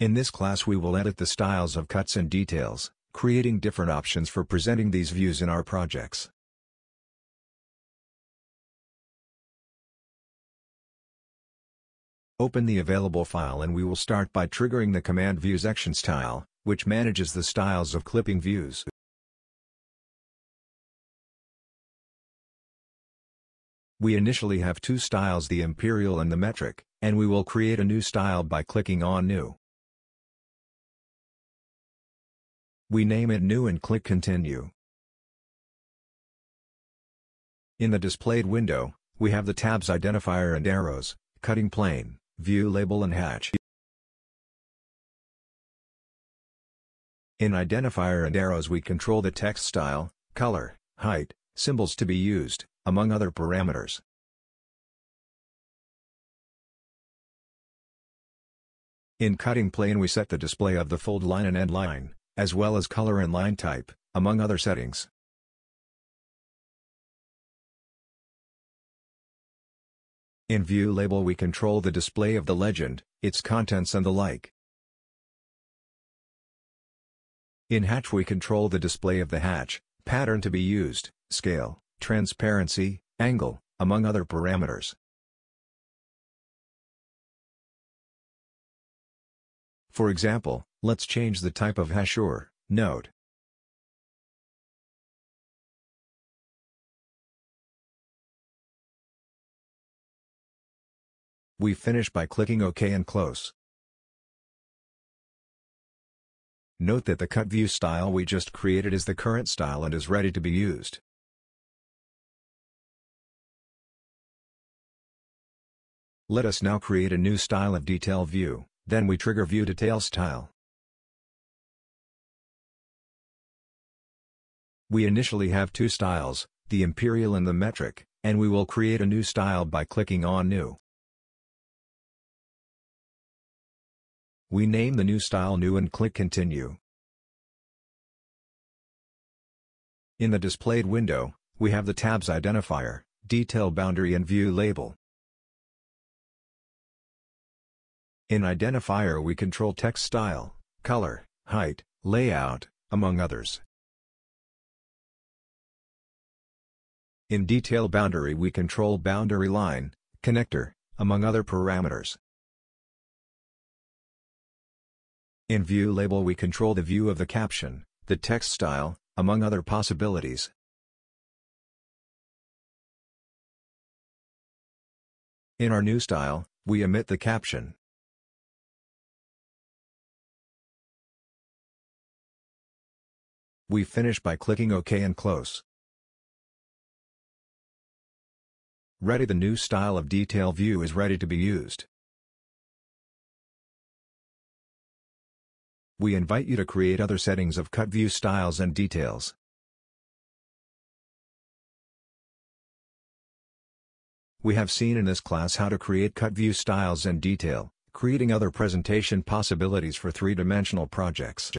In this class we will edit the styles of cuts and details, creating different options for presenting these views in our projects. Open the available file and we will start by triggering the command Views Action Style, which manages the styles of clipping views. We initially have two styles, the imperial and the metric, and we will create a new style by clicking on New. We name it New and click Continue. In the displayed window, we have the tabs Identifier and Arrows, Cutting Plane, View Label and Hatch. In Identifier and Arrows we control the text style, color, height, symbols to be used, among other parameters. In Cutting Plane we set the display of the fold line and end line, as well as color and line type, among other settings. In View Label we control the display of the legend, its contents and the like. In Hatch we control the display of the hatch, pattern to be used, scale, transparency, angle, among other parameters. For example, let's change the type of hash or note. We finish by clicking OK and close. Note that the cut view style we just created is the current style and is ready to be used. Let us now create a new style of detail view, then we trigger View Detail Style. We initially have two styles, the imperial and the metric, and we will create a new style by clicking on New. We name the new style New and click Continue. In the displayed window, we have the tabs Identifier, Detail Boundary and View Label. In Identifier we control text style, color, height, layout, among others. In Detail Boundary we control boundary line, connector, among other parameters. In View Label we control the view of the caption, the text style, among other possibilities. In our new style, we omit the caption. We finish by clicking OK and close. Ready, the new style of detail view is ready to be used. We invite you to create other settings of cut view styles and details. We have seen in this class how to create cut view styles and detail, creating other presentation possibilities for three-dimensional projects.